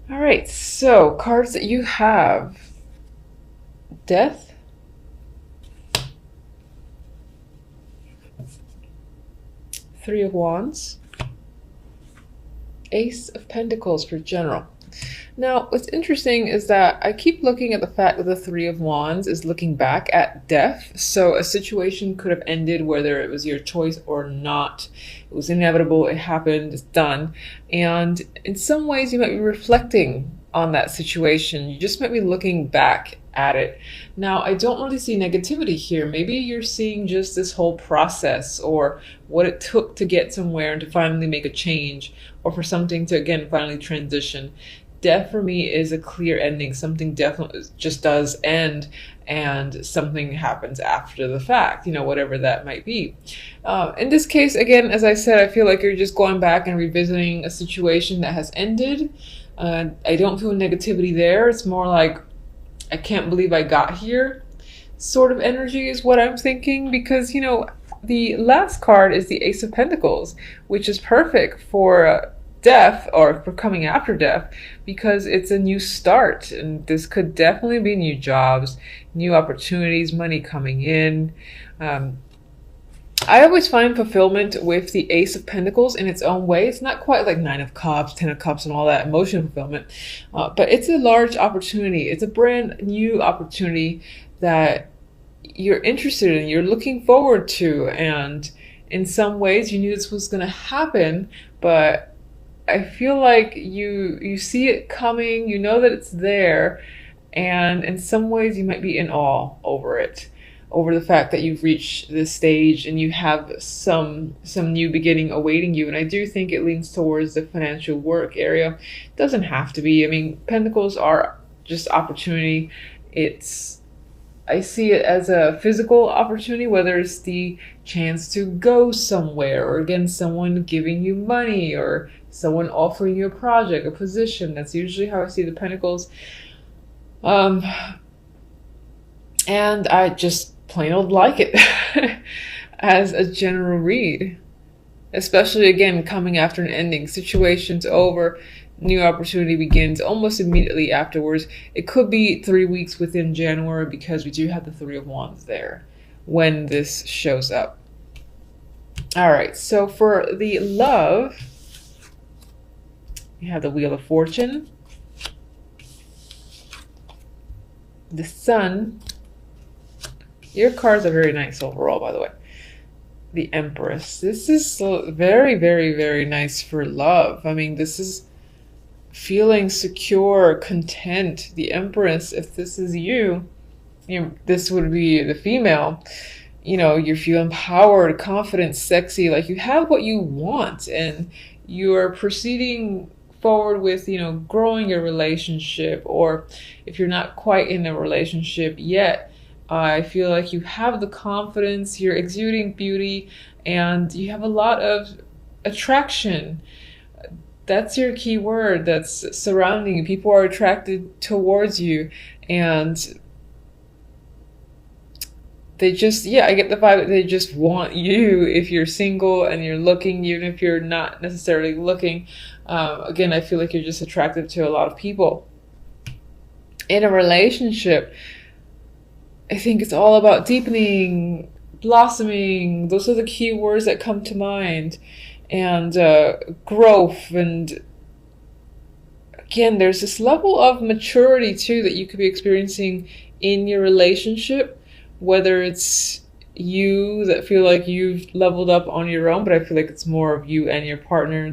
All right, so cards that you have: Death, Three of Wands, Ace of Pentacles for general. Now, what's interesting is that I keep looking at the fact that the Three of Wands is looking back at death. So a situation could have ended whether it was your choice or not. It was inevitable, it happened, it's done. And in some ways, you might be reflecting on that situation. You just might be looking back at it. Now, I don't really see negativity here. Maybe you're seeing just this whole process or what it took to get somewhere and to finally make a change, or for something to, again, finally transition. Death for me is a clear ending. Something definitely just does end, and something happens after the fact, whatever that might be. In this case, again, as I said, I feel like you're just going back and revisiting a situation that has ended. I don't feel negativity there. It's more like, I can't believe I got here sort of energy is what I'm thinking, because, the last card is the Ace of Pentacles, which is perfect for death, or for coming after death, because it's a new start, and this could definitely be new jobs, new opportunities, money coming in. I always find fulfillment with the Ace of Pentacles in its own way. It's not quite like Nine of Cups, Ten of Cups, and all that emotional fulfillment, but it's a large opportunity. It's a brand new opportunity that you're interested in, you're looking forward to, and in some ways you knew this was going to happen, but I feel like you see it coming, you know that it's there, and in some ways you might be in awe over it, over the fact that you've reached this stage and you have some new beginning awaiting you. And I do think it leans towards the financial work area. It doesn't have to be. I mean, pentacles are just opportunity. I see it as a physical opportunity, whether it's the chance to go somewhere, or again, someone giving you money, or someone offering you a project, a position. That's usually how I see the pentacles. And I just plain old like it as a general read, especially again coming after an ending. Situation's over, new opportunity begins almost immediately afterwards. It could be 3 weeks within January, because we do have the Three of Wands there when this shows up. All right, so for the love, we have the Wheel of Fortune, the Sun. Your cards are very nice overall, by the way. The Empress. This is very, very, very nice for love. I mean, this is feeling secure, content. The Empress, if this is you, this would be the female. You feel empowered, confident, sexy, like you have what you want, and you're proceeding forward with, growing your relationship, or if you're not quite in a relationship yet, I feel like you have the confidence, you're exuding beauty, and you have a lot of attraction. That's your key word that's surrounding you. People are attracted towards you, and they just, I get the vibe that they just want you if you're single and you're looking, even if you're not necessarily looking. Again, I feel like you're just attracted to a lot of people. In a relationship, I think it's all about deepening, blossoming. Those are the key words that come to mind. And growth. And again, there's this level of maturity too that you could be experiencing in your relationship, whether it's you that feel like you've leveled up on your own, but I feel like it's more of you and your partner.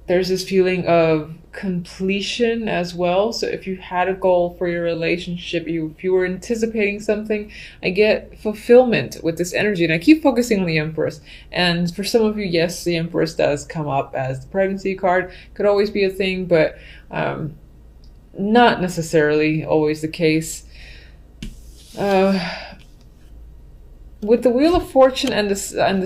There's this feeling of completion as well. So if you had a goal for your relationship, if you were anticipating something, I get fulfillment with this energy. And I keep focusing on the Empress. And for some of you, yes, the Empress does come up as the pregnancy card. Could always be a thing, but not necessarily always the case. With the Wheel of Fortune and the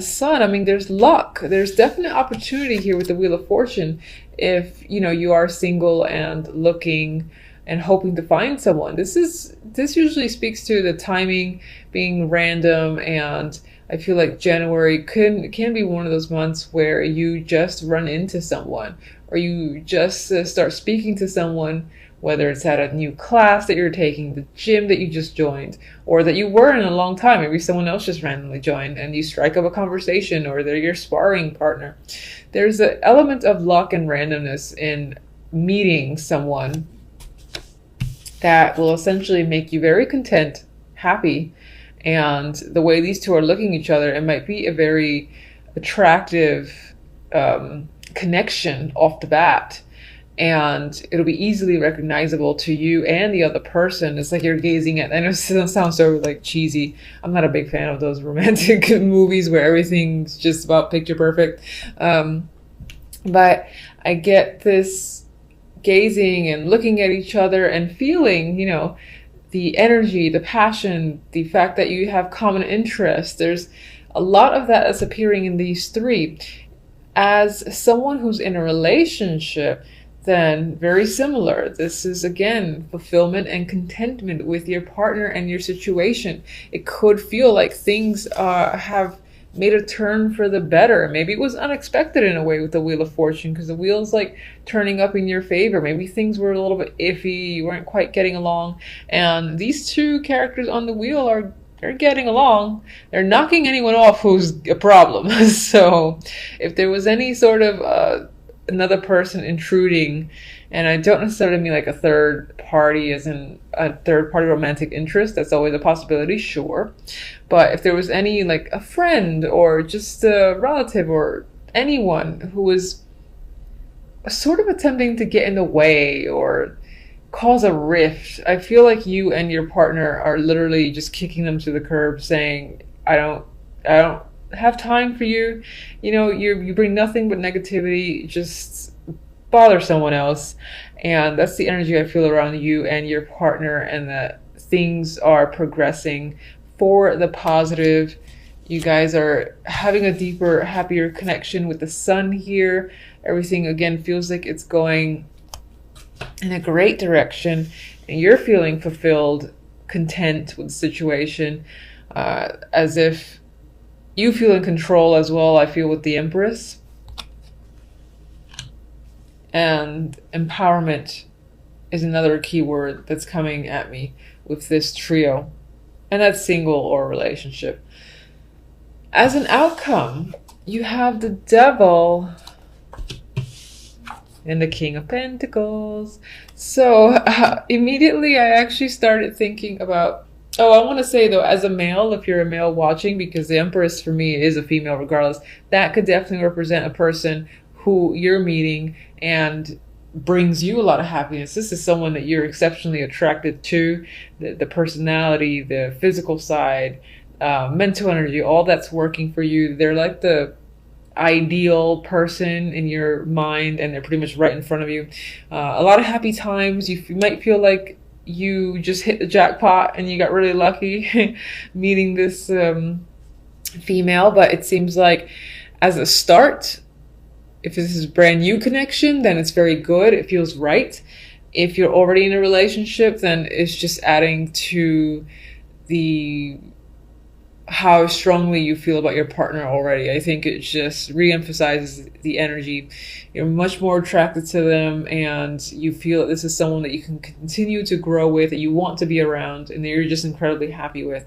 Sun, I mean, there's luck. There's definite opportunity here with the Wheel of Fortune. If you are single and looking and hoping to find someone, this usually speaks to the timing being random, and I feel like January can be one of those months where you just run into someone, or you just start speaking to someone, whether it's at a new class that you're taking, the gym that you just joined, or that you were in a long time. Maybe someone else just randomly joined and you strike up a conversation, or they're your sparring partner. There's an element of luck and randomness in meeting someone that will essentially make you very content, happy. And the way these two are looking at each other, it might be a very attractive connection off the bat. And it'll be easily recognizable to you and the other person. It's like you're gazing at, I know it sounds so like cheesy. I'm not a big fan of those romantic movies where everything's just about picture perfect. But I get this gazing and looking at each other and feeling, you know, the energy, the passion, the fact that you have common interests. There's a lot of that that's appearing in these three. As someone who's in a relationship, then very similar. This is again fulfillment and contentment with your partner and your situation. It could feel like things have made a turn for the better. Maybe it was unexpected in a way with the Wheel of Fortune, because the wheel's like turning up in your favor. Maybe things were a little bit iffy, you weren't quite getting along, and these two characters on the wheel they're getting along. They're knocking anyone off who's a problem. So if there was any sort of another person intruding, and I don't necessarily mean like a third party as in a third party romantic interest, that's always a possibility, sure. But if there was any like a friend or just a relative or anyone who was sort of attempting to get in the way or cause a rift, I feel like you and your partner are literally just kicking them to the curb, saying, I don't have time for you. You know, you bring nothing but negativity. Just bother someone else. And that's the energy I feel around you and your partner, and that things are progressing for the positive. You guys are having a deeper, happier connection with the sun here. Everything again feels like it's going in a great direction, and you're feeling fulfilled, content with the situation, as if you feel in control as well. I feel with the Empress. And empowerment is another key word that's coming at me with this trio. And that's single or relationship. As an outcome, you have the Devil and the King of Pentacles. So immediately I actually started thinking about, I want to say though, as a male, if you're a male watching, because the Empress for me is a female regardless, that could definitely represent a person who you're meeting and brings you a lot of happiness. This is someone that you're exceptionally attracted to. The personality, the physical side, mental energy, all that's working for you. They're like the ideal person in your mind, and they're pretty much right in front of you. A lot of happy times. You might feel like you just hit the jackpot and you got really lucky meeting this female, but it seems like as a start, if this is a brand new connection, then it's very good. It feels right. If you're already in a relationship, then it's just adding to how strongly you feel about your partner already. I think it just re-emphasizes the energy. You're much more attracted to them, and you feel that this is someone that you can continue to grow with, that you want to be around, and that you're just incredibly happy with.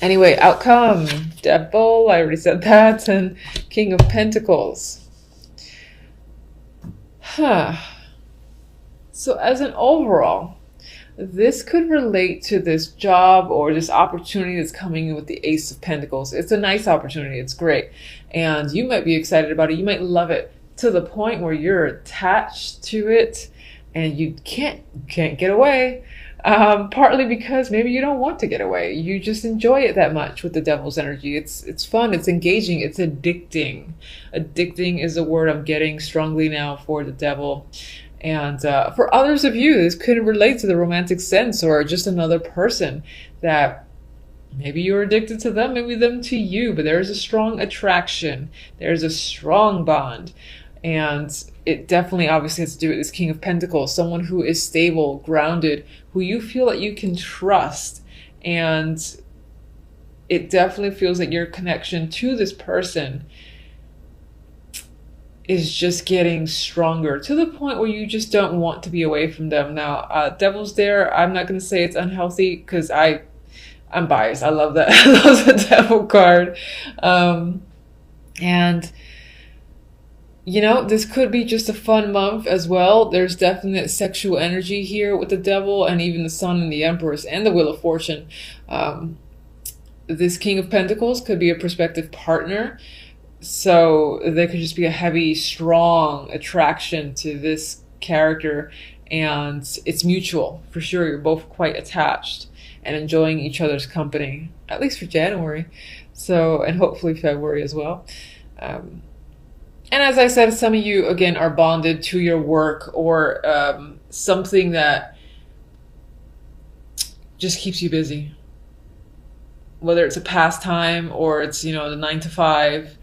Anyway, outcome, Devil, I already said that, and King of Pentacles. So as an overall, this could relate to this job or this opportunity that's coming in with the Ace of Pentacles. It's a nice opportunity. It's great. And you might be excited about it. You might love it to the point where you're attached to it and you can't get away. Partly because maybe you don't want to get away. You just enjoy it that much with the Devil's energy. It's fun. It's engaging. It's addicting. Addicting is a word I'm getting strongly now for the Devil. And for others of you, this could relate to the romantic sense, or just another person that maybe you're addicted to them, maybe them to you, but there's a strong attraction. There's a strong bond. And it definitely obviously has to do with this King of Pentacles, someone who is stable, grounded, who you feel that you can trust. And it definitely feels like your connection to this person is just getting stronger to the point where you just don't want to be away from them. Now, Devil's there. I'm not going to say it's unhealthy because I'm biased. I love that. I love the Devil card. And you know, this could be just a fun month as well. There's definite sexual energy here with the Devil and even the Sun and the Empress and the Wheel of Fortune. This King of Pentacles could be a prospective partner. So there could just be a heavy, strong attraction to this character, and it's mutual for sure. You're both quite attached and enjoying each other's company, at least for January. So, and hopefully February as well. And as I said, some of you, again, are bonded to your work or something that just keeps you busy. Whether it's a pastime or it's, you know, the 9 to 5,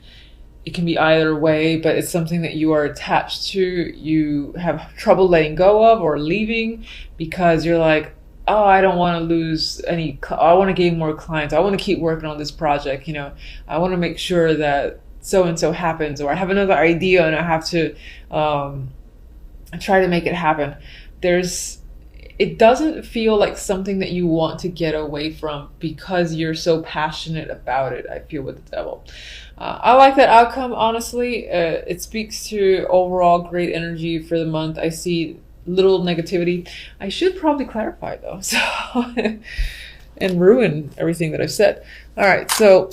it can be either way, but it's something that you are attached to, you have trouble letting go of or leaving because you're like, oh, I don't want to lose any, I want to gain more clients. I want to keep working on this project. You know, I want to make sure that so-and-so happens, or I have another idea and I have to try to make it happen. It doesn't feel like something that you want to get away from because you're so passionate about it, I feel, with the Devil. I like that outcome, honestly. It speaks to overall great energy for the month. I see little negativity. I should probably clarify though, so and ruin everything that I've said. All right, so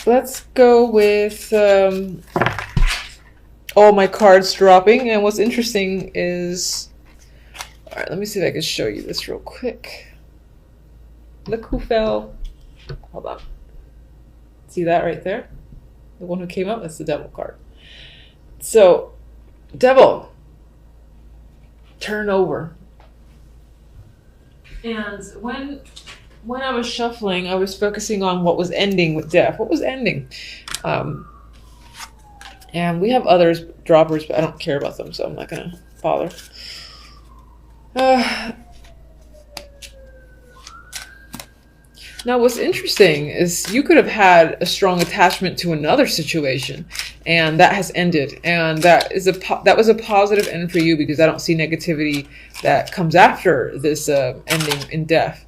let's go with all my cards dropping. And what's interesting is, all right, let me see if I can show you this real quick. Look who fell. Hold on. See that right there? The one who came up, that's the Devil card. So, Devil, turn over. And when I was shuffling, I was focusing on what was ending with Death. What was ending? And we have others, droppers, but I don't care about them, so I'm not going to bother. Now, what's interesting is you could have had a strong attachment to another situation, and that has ended. And that was a positive end for you because I don't see negativity that comes after this ending in Death.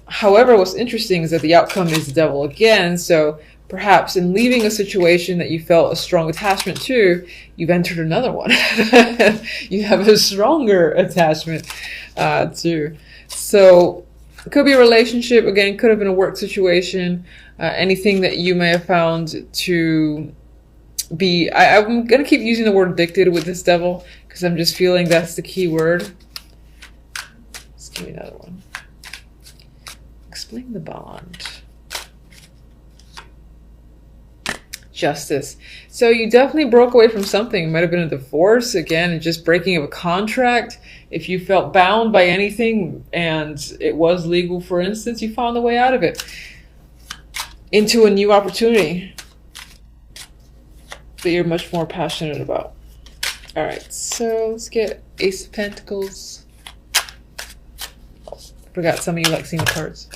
However, what's interesting is that the outcome is the Devil again. So perhaps in leaving a situation that you felt a strong attachment to, you've entered another one. You have a stronger attachment to. So it could be a relationship, again, could have been a work situation, anything that you may have found to be, I'm going to keep using the word addicted with this Devil because I'm just feeling that's the key word. Let's give me another one. Explain the bond. Justice. So you definitely broke away from something. It might have been a divorce, again, and just breaking of a contract. If you felt bound by anything and it was legal, for instance, you found a way out of it into a new opportunity that you're much more passionate about. All right, so let's get Ace of Pentacles. Oh, forgot some of you like seeing the cards.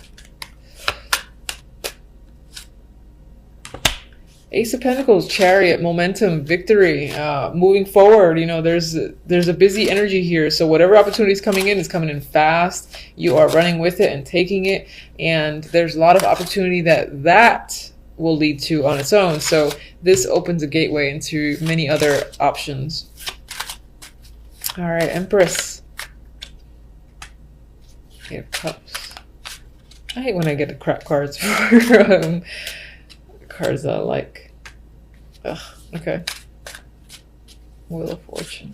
Ace of Pentacles, Chariot, momentum, victory, moving forward. You know, there's a busy energy here. So whatever opportunity is coming in fast. You are running with it and taking it. And there's a lot of opportunity that will lead to on its own. So this opens a gateway into many other options. All right, Empress. Eight of Cups. I hate when I get the crap cards for cards that I like. Ugh, okay. Wheel of Fortune.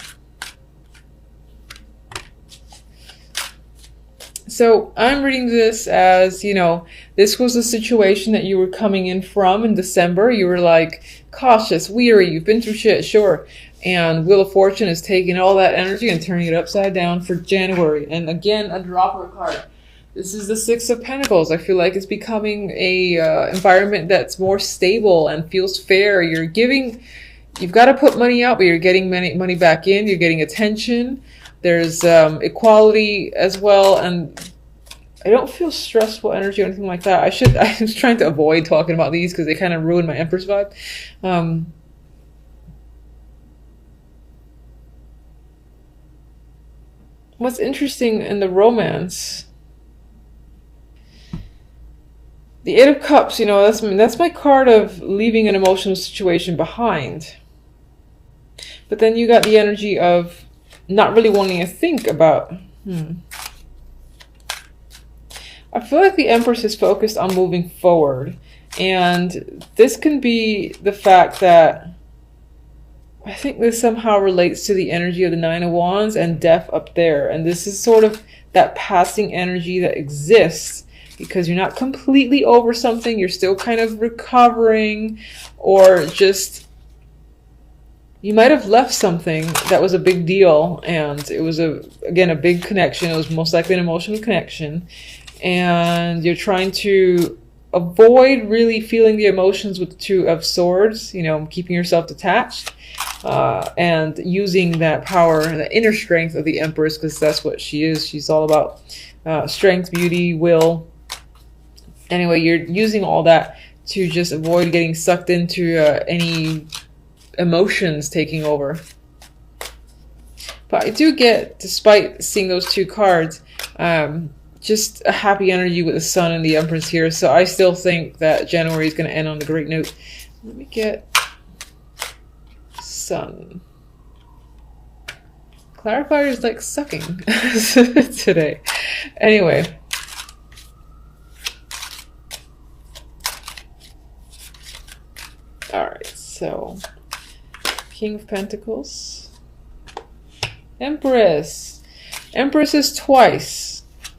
So I'm reading this as, you know, this was a situation that you were coming in from in December. You were like cautious, weary, you've been through shit, sure. And Wheel of Fortune is taking all that energy and turning it upside down for January. And again, a dropper card. This is the Six of Pentacles. I feel like it's becoming a environment that's more stable and feels fair. You've got to put money out, but you're getting money back in. You're getting attention. There's equality as well. And I don't feel stressful energy or anything like that. I was trying to avoid talking about these because they kind of ruin my Empress vibe. Um, what's interesting in the romance, the Eight of Cups, that's my card of leaving an emotional situation behind. But then you got the energy of not really wanting to think about. I feel like the Empress is focused on moving forward. And this can be the fact that I think this somehow relates to the energy of the Nine of Wands and death up there. And this is sort of that passing energy that exists because you're not completely over something. You're still kind of recovering, or just you might have left something that was a big deal. And it was, again, a big connection. It was most likely an emotional connection. And you're trying to avoid really feeling the emotions with the Two of Swords, keeping yourself detached. And using that power, the inner strength of the Empress, because that's what she is. She's all about strength, beauty, will. Anyway, you're using all that to just avoid getting sucked into any emotions taking over. But I do get, despite seeing those two cards, just a happy energy with the Sun and the Empress here. So I still think that January is going to end on a great note. Let me get Sun. Clarifier is like sucking today. Anyway. Alright, so King of Pentacles. Empress. Empress is twice.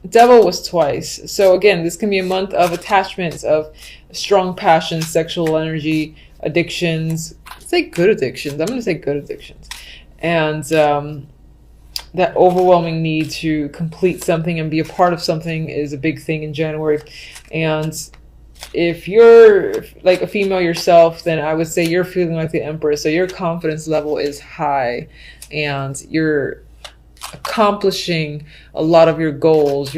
Devil was twice. So again, this can be a month of attachments, of strong passion, sexual energy, addictions. Say good addictions. I'm going to say good addictions. And that overwhelming need to complete something and be a part of something is a big thing in January. And if you're like a female yourself, then I would say you're feeling like the Empress. So your confidence level is high and you're accomplishing a lot of your goals.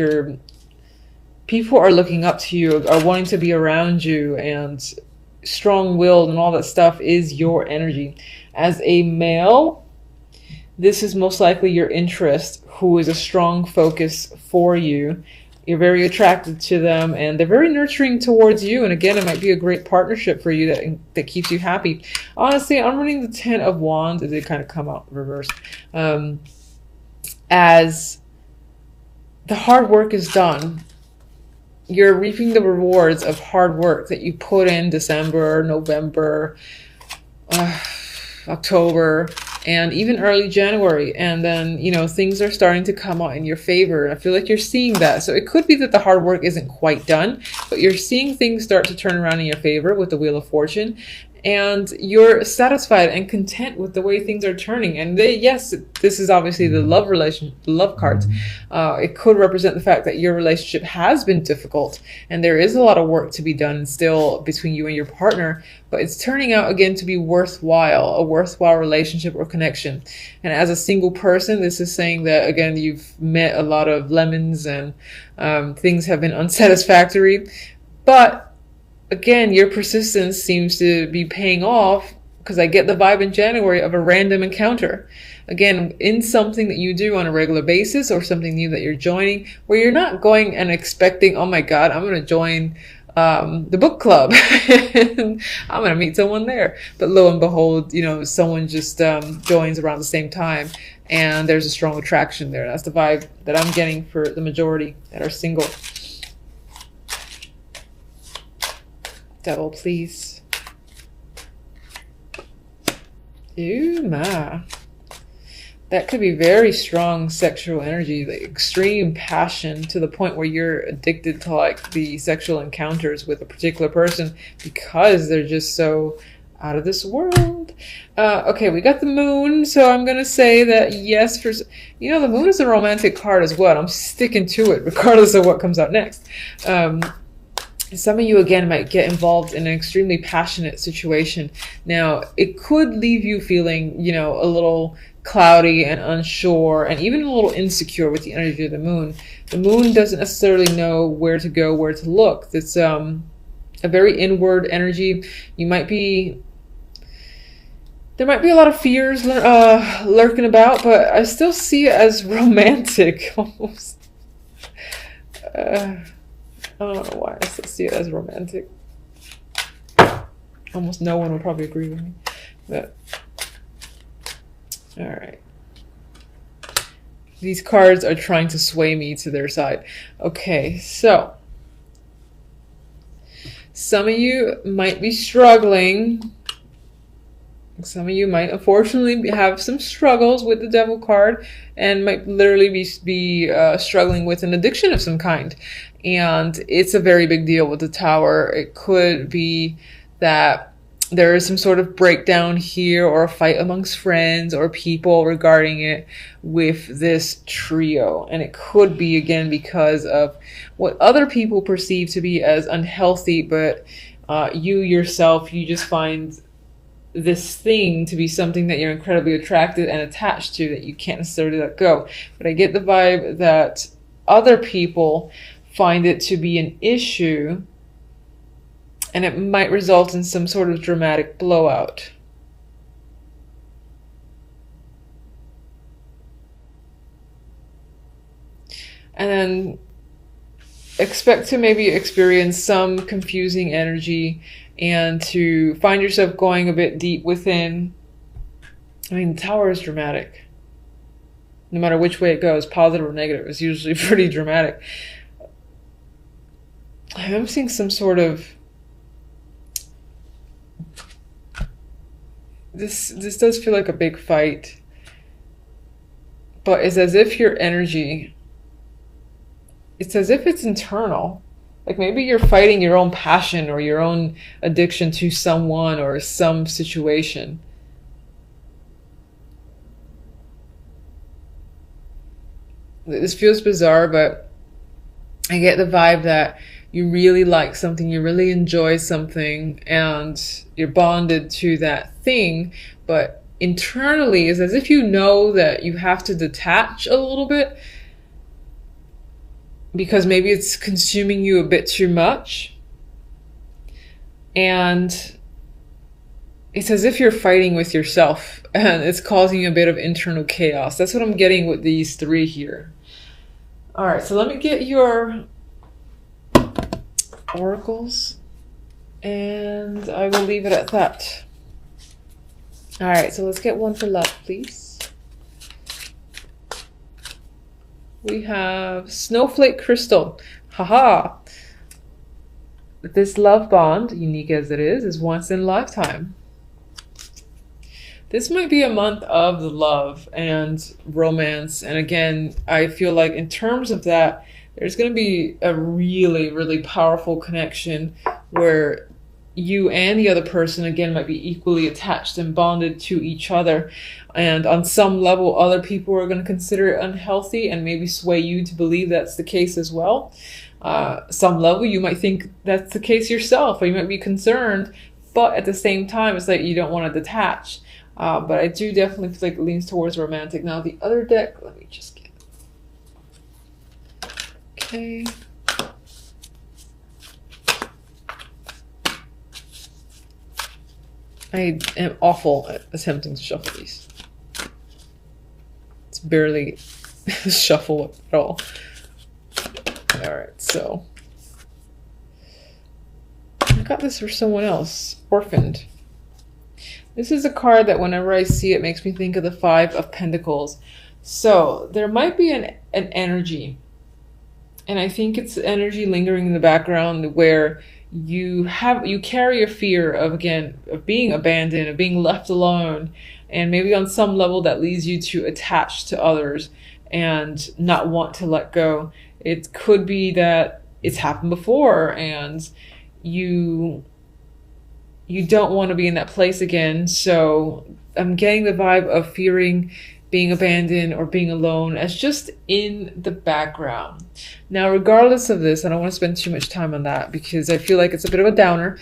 People are looking up to you, are wanting to be around you, and strong-willed and all that stuff is your energy. As a male, this is most likely your interest, who is a strong focus for you. You're very attracted to them and they're very nurturing towards you. And again, it might be a great partnership for you that keeps you happy. Honestly, I'm running the Ten of Wands. It did kind of come out reversed. As the hard work is done, you're reaping the rewards of hard work that you put in December, November, October, and even early January. And then, things are starting to come out in your favor. I feel like you're seeing that. So it could be that the hard work isn't quite done, but you're seeing things start to turn around in your favor with the Wheel of Fortune. And you're satisfied and content with the way things are turning. And yes, this is obviously the love relation, the love cards. It could represent the fact that your relationship has been difficult and there is a lot of work to be done still between you and your partner, but it's turning out again to be worthwhile, a worthwhile relationship or connection. And as a single person, this is saying that, again, you've met a lot of lemons and things have been unsatisfactory, but again, your persistence seems to be paying off, because I get the vibe in January of a random encounter. Again, in something that you do on a regular basis or something new that you're joining, where you're not going and expecting, oh my God, I'm going to join the book club. And I'm going to meet someone there. But lo and behold, someone just joins around the same time and there's a strong attraction there. That's the vibe that I'm getting for the majority that are single. Devil, please. Ooh, ma. That could be very strong sexual energy, like extreme passion to the point where you're addicted to like the sexual encounters with a particular person because they're just so out of this world. Okay, we got the Moon, so I'm gonna say that yes, the Moon is a romantic card as well. I'm sticking to it regardless of what comes out next. Some of you, again, might get involved in an extremely passionate situation. Now, it could leave you feeling, a little cloudy and unsure and even a little insecure with the energy of the moon. The moon doesn't necessarily know where to go, where to look. It's a very inward energy. There might be a lot of fears lurking about, but I still see it as romantic almost. I don't know why I still see it as romantic. Almost no one would probably agree with me. But all right. These cards are trying to sway me to their side. Okay, so some of you might be struggling. Some of you might unfortunately have some struggles with the Devil card and might literally be struggling with an addiction of some kind. And it's a very big deal with the Tower. It could be that there is some sort of breakdown here or a fight amongst friends or people regarding it with this trio. And it could be, again, because of what other people perceive to be as unhealthy, but you yourself, you just find this thing to be something that you're incredibly attracted and attached to that you can't necessarily let go. But I get the vibe that other people find it to be an issue and it might result in some sort of dramatic blowout. And then expect to maybe experience some confusing energy and to find yourself going a bit deep within. I mean, the Tower is dramatic. No matter which way it goes, positive or negative, it's usually pretty dramatic. I'm seeing some sort of... This does feel like a big fight. But it's as if your energy... It's as if it's internal. Like maybe you're fighting your own passion or your own addiction to someone or some situation. This feels bizarre, but I get the vibe that you really like something, you really enjoy something, and you're bonded to that thing, but internally it's as if you know that you have to detach a little bit because maybe it's consuming you a bit too much. And it's as if you're fighting with yourself and it's causing a bit of internal chaos. That's what I'm getting with these three here. All right, so let me get your oracles and I will leave it at that. All right, so let's get one for love, please. We have Snowflake Crystal. Haha. This love bond, unique as it is once in a lifetime. This might be a month of the love and romance. And again, I feel like in terms of that, there's going to be a really, really powerful connection where you and the other person, again, might be equally attached and bonded to each other. And on some level, other people are going to consider it unhealthy and maybe sway you to believe that's the case as well. Some level, you might think that's the case yourself, or you might be concerned, but at the same time, it's like you don't want to detach. But I do definitely feel like it leans towards romantic. Now, the other deck, let me just get... Okay. I am awful at attempting to shuffle these. It's barely shuffle at all. Alright, so I got this for someone else. Orphaned. This is a card that whenever I see it makes me think of the Five of Pentacles. So there might be an energy, and I think it's energy lingering in the background where you carry a fear of, again, of being abandoned, of being left alone, and maybe on some level that leads you to attach to others and not want to let go. It could be that it's happened before and you don't want to be in that place again. So I'm getting the vibe of fearing being abandoned or being alone as just in the background. Now, regardless of this, I don't want to spend too much time on that because I feel like it's a bit of a downer.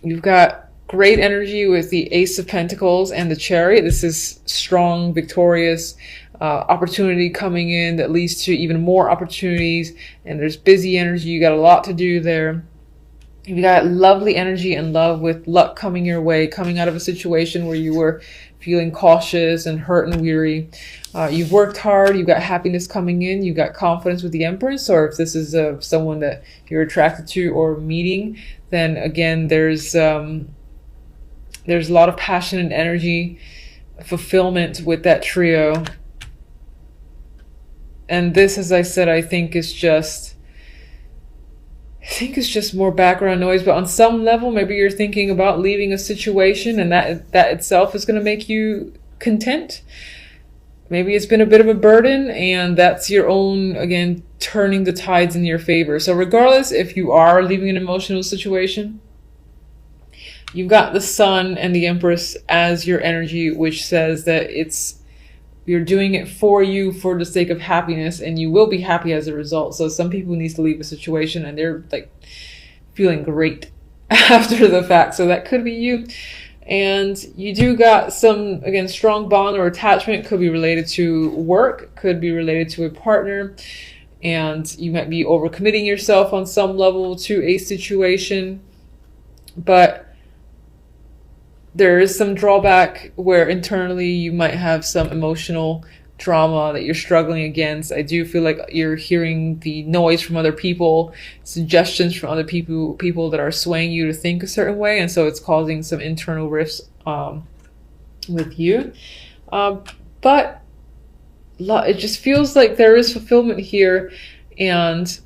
You've got great energy with the Ace of Pentacles and the Chariot. This is strong, victorious opportunity coming in that leads to even more opportunities. And there's busy energy. You got a lot to do there. You got lovely energy and love with luck coming your way, coming out of a situation where you were feeling cautious and hurt and weary. You've worked hard. You've got happiness coming in. You've got confidence with the Empress, or if this is someone that you're attracted to or meeting, then again, there's a lot of passion and energy, fulfillment with that trio. And this, as I said, I think is just more background noise, but on some level, maybe you're thinking about leaving a situation and that itself is going to make you content. Maybe it's been a bit of a burden and that's your own, again, turning the tides in your favor. So regardless, if you are leaving an emotional situation, you've got the Sun and the Empress as your energy, which says that you're doing it for you for the sake of happiness, and you will be happy as a result. So some people need to leave a situation and they're like feeling great after the fact. So that could be you. And you do got some, again, strong bond or attachment. Could be related to work, could be related to a partner. And you might be overcommitting yourself on some level to a situation. But there is some drawback where internally you might have some emotional drama that you're struggling against. I do feel like you're hearing the noise from other people, suggestions from other people that are swaying you to think a certain way. And so it's causing some internal rifts with you. But it just feels like there is fulfillment here. And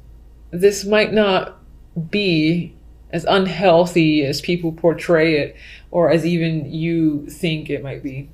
this might not be as unhealthy as people portray it, or as even you think it might be.